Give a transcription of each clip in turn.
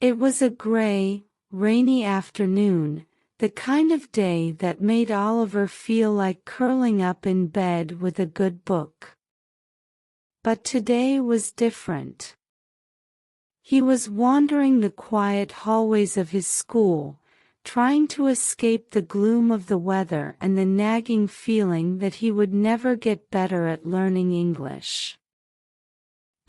It was a gray, rainy afternoon, the kind of day that made Oliver feel like curling up in bed with a good book. But today was different. He was wandering the quiet hallways of his school, trying to escape the gloom of the weather and the nagging feeling that he would never get better at learning English.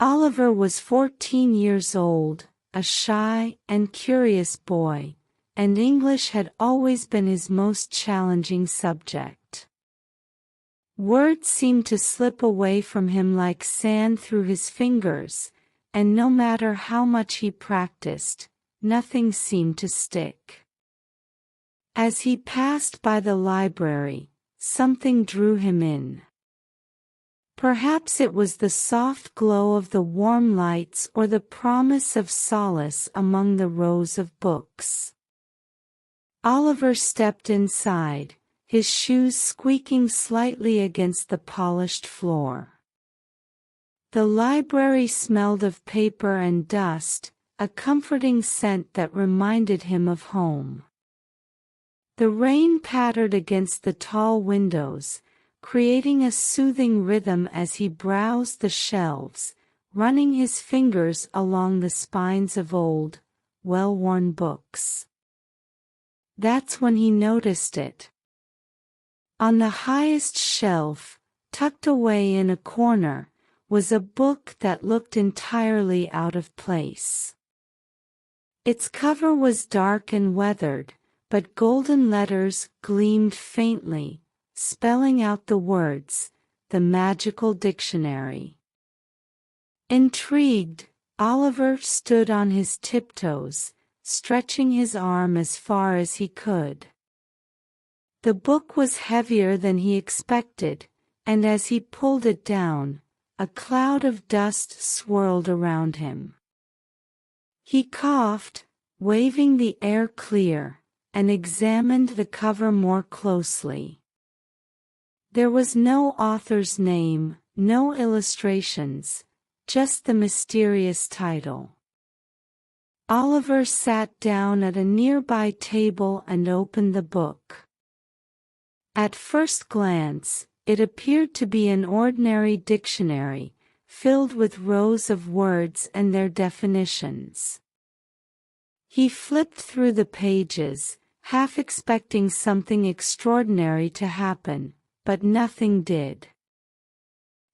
Oliver was 14 years old, a shy and curious boy, and English had always been his most challenging subject. Words seemed to slip away from him like sand through his fingers, and no matter how much he practiced, nothing seemed to stick. As he passed by the library, something drew him in. Perhaps it was the soft glow of the warm lights or the promise of solace among the rows of books. Oliver stepped inside, his shoes squeaking slightly against the polished floor. The library smelled of paper and dust, a comforting scent that reminded him of home. The rain pattered against the tall windows, creating a soothing rhythm as he browsed the shelves, running his fingers along the spines of old, well-worn books. That's when he noticed it. On the highest shelf, tucked away in a corner, was a book that looked entirely out of place. Its cover was dark and weathered, but golden letters gleamed faintly, spelling out the words, "The Magical Dictionary." Intrigued, Oliver stood on his tiptoes, stretching his arm as far as he could. The book was heavier than he expected, and as he pulled it down, a cloud of dust swirled around him. He coughed, waving the air clear, and examined the cover more closely. There was no author's name, no illustrations, just the mysterious title. Oliver sat down at a nearby table and opened the book. At first glance, it appeared to be an ordinary dictionary, filled with rows of words and their definitions. He flipped through the pages, half expecting something extraordinary to happen, but nothing did.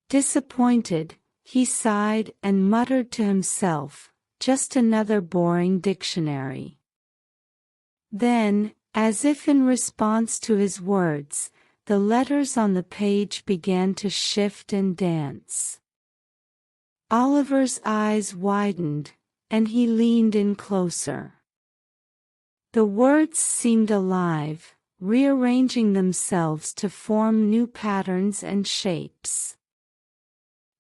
Disappointed, he sighed and muttered to himself, "Just another boring dictionary." Then, as if in response to his words, the letters on the page began to shift and dance. Oliver's eyes widened, and he leaned in closer. The words seemed alive, rearranging themselves to form new patterns and shapes.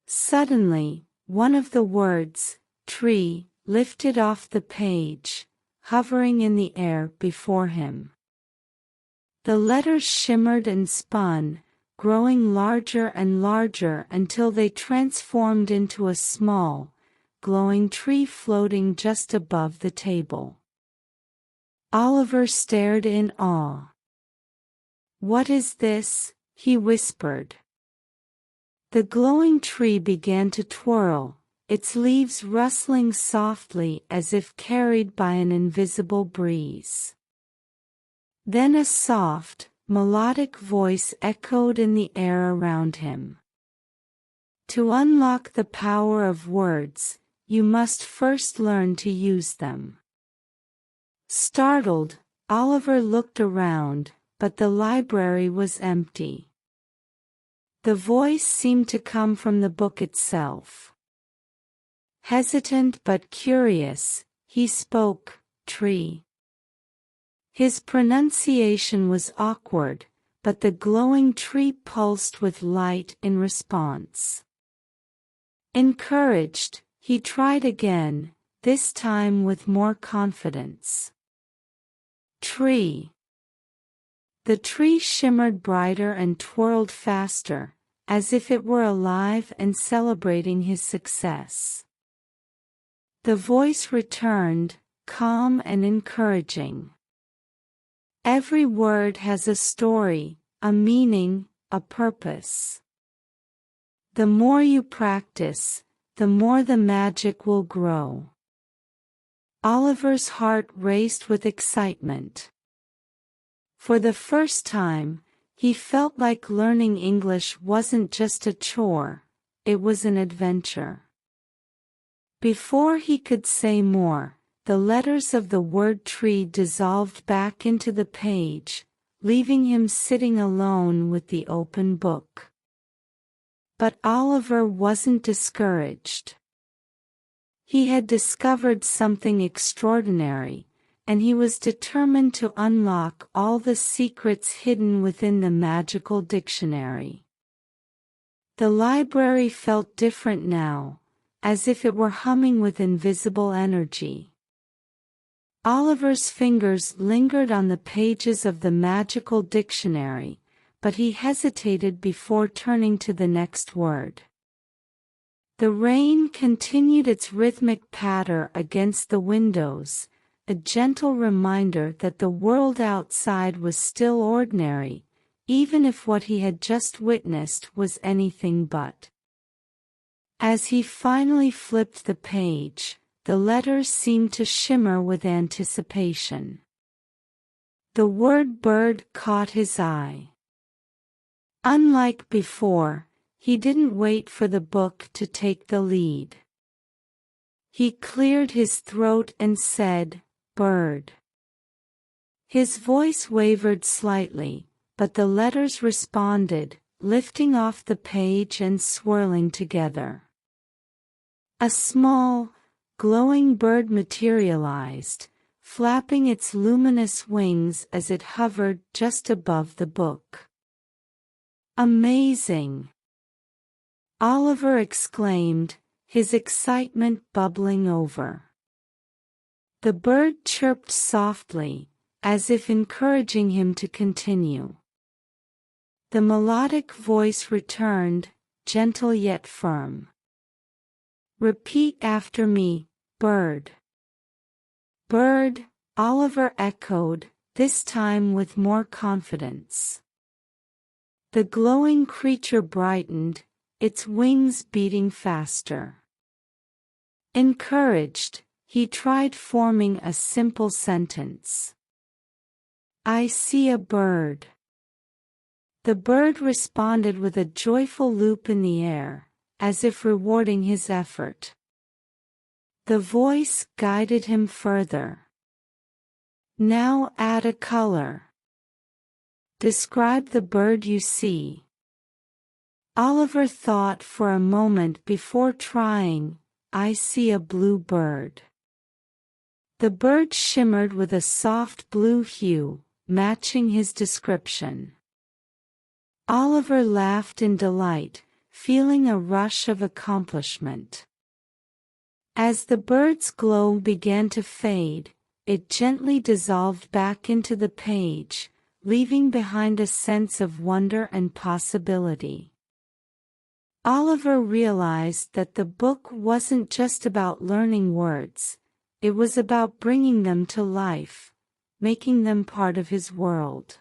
Suddenly, one of the words, "tree," lifted off the page, hovering in the air before him. The letters shimmered and spun, growing larger and larger until they transformed into a small, glowing tree floating just above the table. Oliver stared in awe. "What is this?" he whispered. The glowing tree began to twirl, its leaves rustling softly as if carried by an invisible breeze. Then a soft, melodic voice echoed in the air around him. "To unlock the power of words, you must first learn to use them." Startled, Oliver looked around, but the library was empty. The voice seemed to come from the book itself. Hesitant but curious, he spoke, "Tree." His pronunciation was awkward, but the glowing tree pulsed with light in response. Encouraged, he tried again, this time with more confidence. "Tree." The tree shimmered brighter and twirled faster, as if it were alive and celebrating his success. The voice returned, calm and encouraging. Every word has a story, a meaning, a purpose. The more you practice, the more the magic will grow. Oliver's heart raced with excitement. For the first time, he felt like learning English wasn't just a chore, it was an adventure. Before he could say more, the letters of the word tree dissolved back into the page, leaving him sitting alone with the open book. But Oliver wasn't discouraged. He had discovered something extraordinary, and he was determined to unlock all the secrets hidden within the magical dictionary. The library felt different now, as if it were humming with invisible energy. Oliver's fingers lingered on the pages of the magical dictionary, but he hesitated before turning to the next word. The rain continued its rhythmic patter against the windows, a gentle reminder that the world outside was still ordinary, even if what he had just witnessed was anything but. As he finally flipped the page, the letters seemed to shimmer with anticipation. The word bird caught his eye. Unlike before, he didn't wait for the book to take the lead. He cleared his throat and said, "Bird." His voice wavered slightly, but the letters responded, lifting off the page and swirling together. A small, glowing bird materialized, flapping its luminous wings as it hovered just above the book. "Amazing!" Oliver exclaimed, his excitement bubbling over. The bird chirped softly, as if encouraging him to continue. The melodic voice returned, gentle yet firm. "Repeat after me, bird." "Bird," Oliver echoed, this time with more confidence. The glowing creature brightened, its wings beating faster. Encouraged, he tried forming a simple sentence. "I see a bird." The bird responded with a joyful loop in the air, as if rewarding his effort. The voice guided him further. "Now add a color. Describe the bird you see." Oliver thought for a moment before trying, "I see a blue bird." The bird shimmered with a soft blue hue, matching his description. Oliver laughed in delight, feeling a rush of accomplishment. As the bird's glow began to fade, it gently dissolved back into the page, leaving behind a sense of wonder and possibility. Oliver realized that the book wasn't just about learning words, it was about bringing them to life, making them part of his world.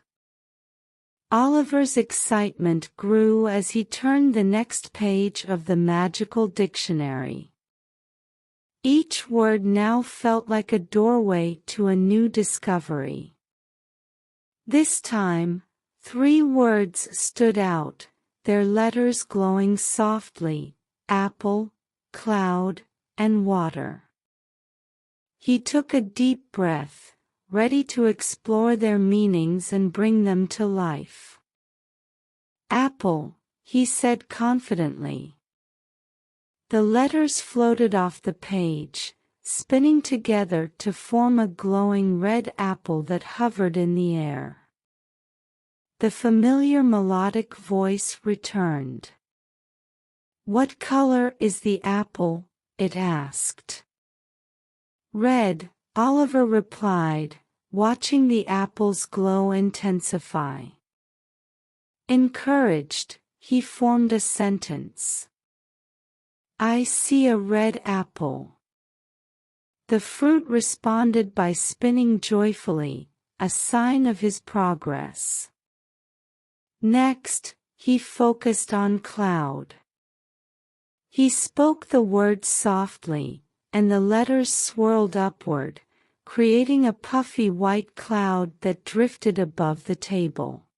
Oliver's excitement grew as he turned the next page of the magical dictionary. Each word now felt like a doorway to a new discovery. This time, 3 words stood out, their letters glowing softly: apple, cloud, and water. He took a deep breath, ready to explore their meanings and bring them to life. "Apple," he said confidently. The letters floated off the page, spinning together to form a glowing red apple that hovered in the air. The familiar melodic voice returned. "What color is the apple?" it asked. "Red," Oliver replied, watching the apple's glow intensify. Encouraged, he formed a sentence. "I see a red apple." The fruit responded by spinning joyfully, a sign of his progress. Next, he focused on cloud. He spoke the words softly, and the letters swirled upward, creating a puffy white cloud that drifted above the table.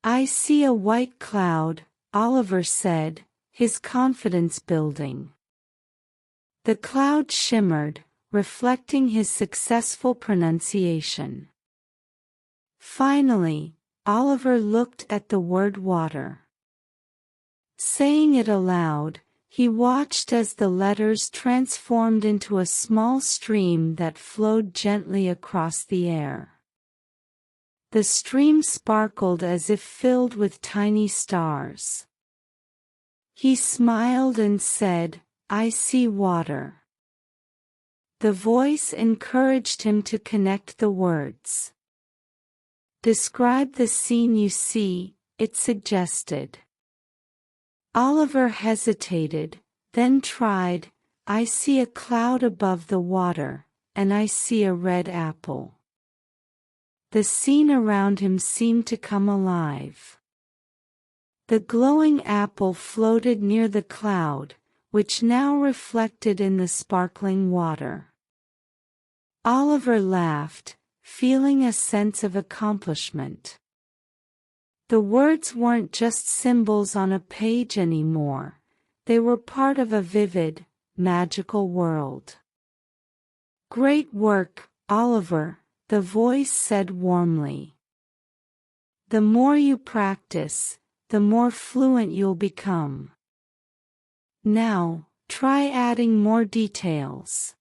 "I see a white cloud," Oliver said, his confidence building. The cloud shimmered, reflecting his successful pronunciation. Finally, Oliver looked at the word water. Saying it aloud, he watched as the letters transformed into a small stream that flowed gently across the air. The stream sparkled as if filled with tiny stars. He smiled and said, "I see water." The voice encouraged him to connect the words. "Describe the scene you see," it suggested. Oliver hesitated, then tried, "I see a cloud above the water, and I see a red apple." The scene around him seemed to come alive. The glowing apple floated near the cloud, which now reflected in the sparkling water. Oliver laughed, feeling a sense of accomplishment. The words weren't just symbols on a page anymore, they were part of a vivid, magical world. "Great work, Oliver," the voice said warmly. "The more you practice, the more fluent you'll become. Now, try adding more details."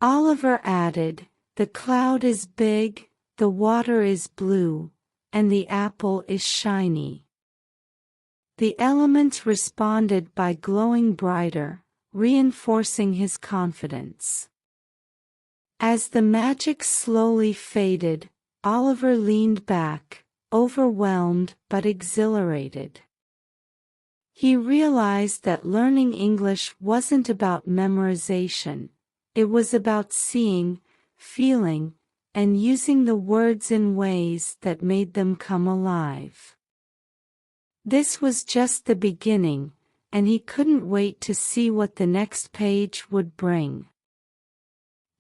Oliver added, "The cloud is big, the water is blue, and the apple is shiny." The elements responded by glowing brighter, reinforcing his confidence. As the magic slowly faded, Oliver leaned back, overwhelmed but exhilarated. He realized that learning English wasn't about memorization, it was about seeing, feeling, and using the words in ways that made them come alive. This was just the beginning, and he couldn't wait to see what the next page would bring.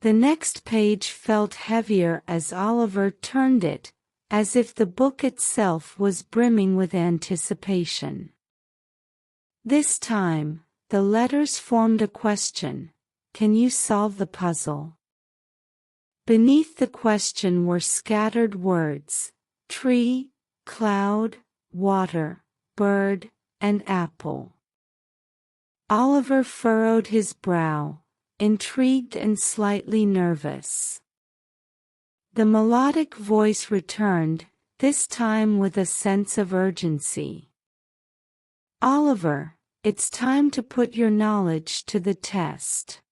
The next page felt heavier as Oliver turned it, as if the book itself was brimming with anticipation. This time, the letters formed a question: "Can you solve the puzzle?" Beneath the question were scattered words: tree, cloud, water, bird, and apple. Oliver furrowed his brow, intrigued and slightly nervous. The melodic voice returned, this time with a sense of urgency. "Oliver, it's time to put your knowledge to the test.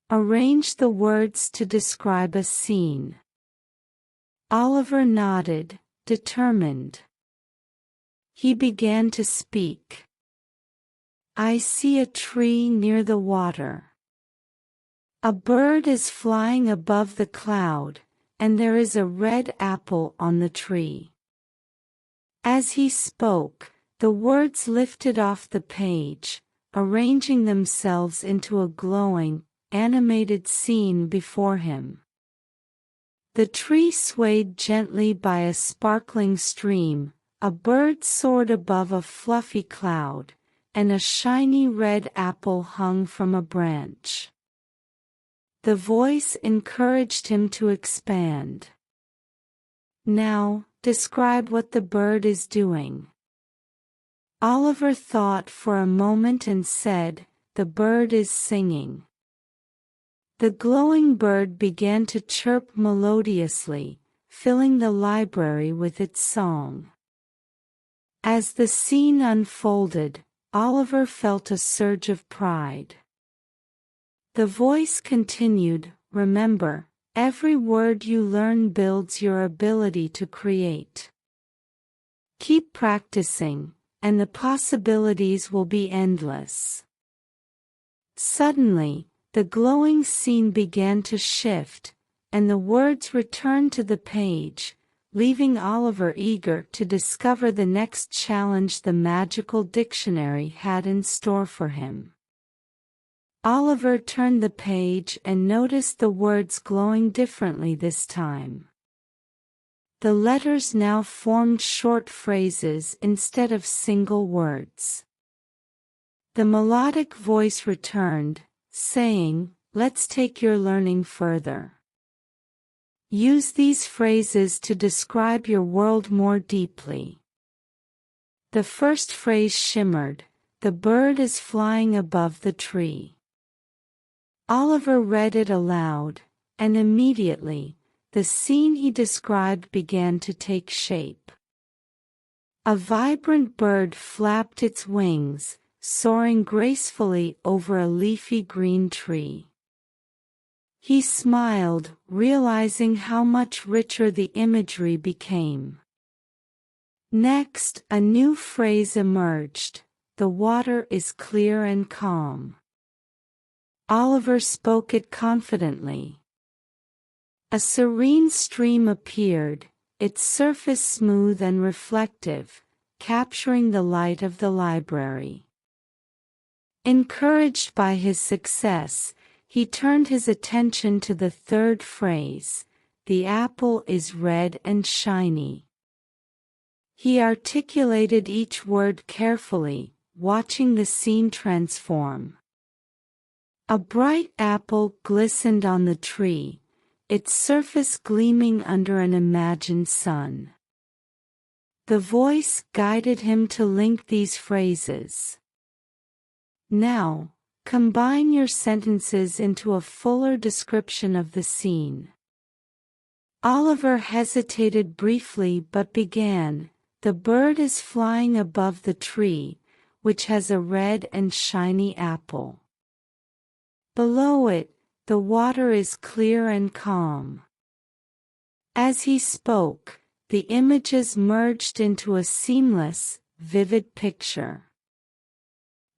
Arrange the words to describe a scene." Oliver nodded, determined. He began to speak. "I see a tree near the water. A bird is flying above the cloud, and there is a red apple on the tree." As he spoke, the words lifted off the page, arranging themselves into a glowing, animated scene before him. The tree swayed gently by a sparkling stream, a bird soared above a fluffy cloud, and a shiny red apple hung from a branch. The voice encouraged him to expand. "Now, describe what the bird is doing." Oliver thought for a moment and said, "The bird is singing." The glowing bird began to chirp melodiously, filling the library with its song. As the scene unfolded, Oliver felt a surge of pride. The voice continued, "Remember, every word you learn builds your ability to create. Keep practicing, and the possibilities will be endless." Suddenly, the glowing scene began to shift, and the words returned to the page, leaving Oliver eager to discover the next challenge the magical dictionary had in store for him. Oliver turned the page and noticed the words glowing differently this time. The letters now formed short phrases instead of single words. The melodic voice returned, saying, "Let's take your learning further. Use these phrases to describe your world more deeply." The first phrase shimmered, "The bird is flying above the tree." Oliver read it aloud, and immediately, the scene he described began to take shape. A vibrant bird flapped its wings, soaring gracefully over a leafy green tree. He smiled, realizing how much richer the imagery became. Next, a new phrase emerged, "The water is clear and calm." Oliver spoke it confidently. A serene stream appeared, its surface smooth and reflective, capturing the light of the library. Encouraged by his success, he turned his attention to the third phrase, "The apple is red and shiny." He articulated each word carefully, watching the scene transform. A bright apple glistened on the tree, its surface gleaming under an imagined sun. The voice guided him to link these phrases. Now, combine your sentences into a fuller description of the scene. Oliver hesitated briefly but began, "The bird is flying above the tree, which has a red and shiny apple. Below it, the water is clear and calm." As he spoke, the images merged into a seamless, vivid picture.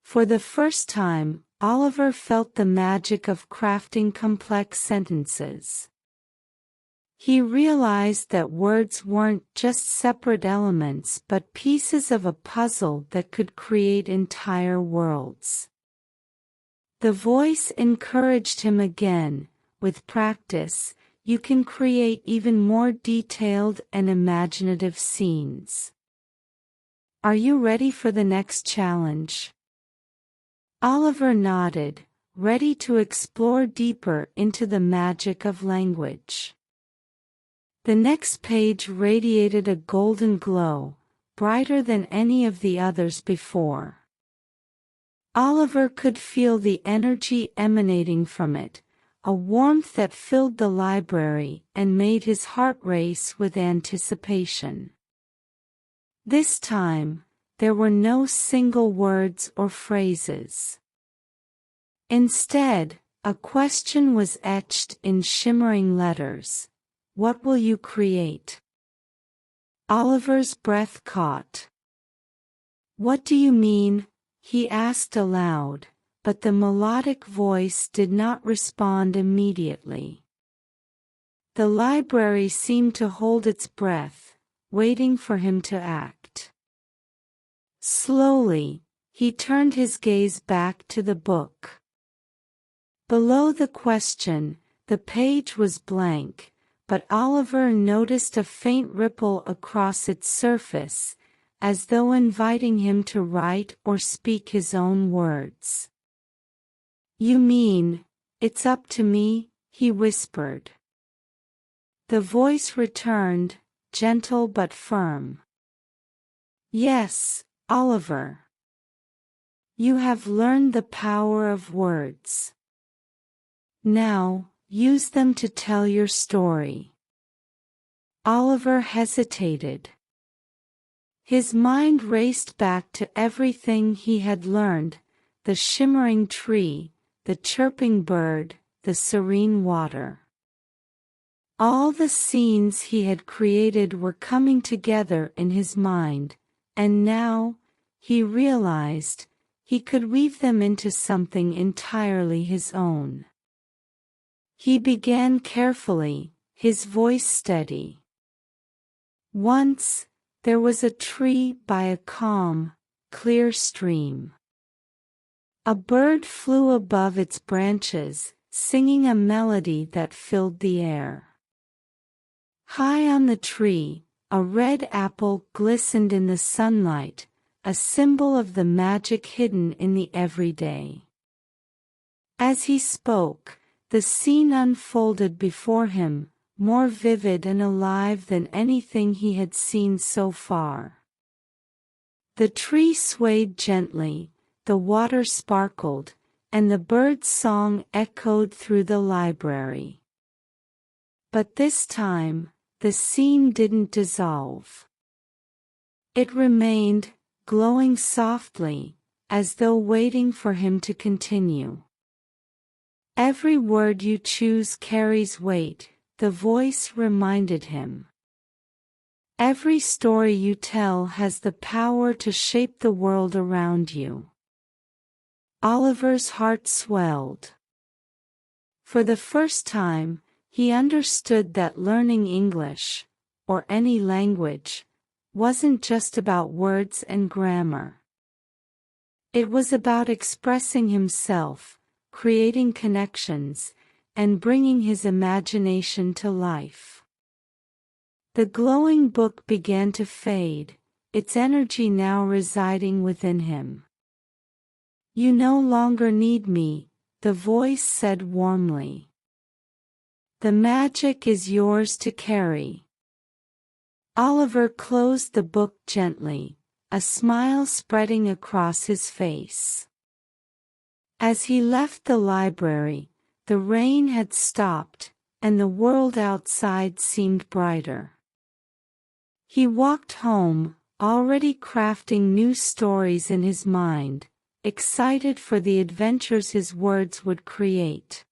For the first time, Oliver felt the magic of crafting complex sentences. He realized that words weren't just separate elements but pieces of a puzzle that could create entire worlds. The voice encouraged him again, "With practice, you can create even more detailed and imaginative scenes. Are you ready for the next challenge?" Oliver nodded, ready to explore deeper into the magic of language. The next page radiated a golden glow, brighter than any of the others before. Oliver could feel the energy emanating from it, a warmth that filled the library and made his heart race with anticipation. This time, there were no single words or phrases. Instead, a question was etched in shimmering letters. "What will you create?" Oliver's breath caught. "What do you mean?" he asked aloud, but the melodic voice did not respond immediately. The library seemed to hold its breath, waiting for him to act. Slowly, he turned his gaze back to the book. Below the question, the page was blank, but Oliver noticed a faint ripple across its surface, as though inviting him to write or speak his own words. "You mean, it's up to me?" he whispered. The voice returned, gentle but firm. "Yes, Oliver. You have learned the power of words. Now, use them to tell your story." Oliver hesitated. His mind raced back to everything he had learned, the shimmering tree, the chirping bird, the serene water. All the scenes he had created were coming together in his mind, and now, he realized, he could weave them into something entirely his own. He began carefully, his voice steady. Once, there was a tree by a calm, clear stream. A bird flew above its branches, singing a melody that filled the air. High on the tree, a red apple glistened in the sunlight, a symbol of the magic hidden in the everyday. As he spoke, the scene unfolded before him, more vivid and alive than anything he had seen so far. The tree swayed gently, the water sparkled, and the bird's song echoed through the library. But this time, the scene didn't dissolve. It remained, glowing softly, as though waiting for him to continue. Every word you choose carries weight, the voice reminded him. Every story you tell has the power to shape the world around you. Oliver's heart swelled. For the first time, he understood that learning English, or any language, wasn't just about words and grammar. It was about expressing himself, creating connections, and bringing his imagination to life. The glowing book began to fade, its energy now residing within him. "You no longer need me," the voice said warmly. "The magic is yours to carry." Oliver closed the book gently, a smile spreading across his face. As he left the library, the rain had stopped, and the world outside seemed brighter. He walked home, already crafting new stories in his mind, excited for the adventures his words would create.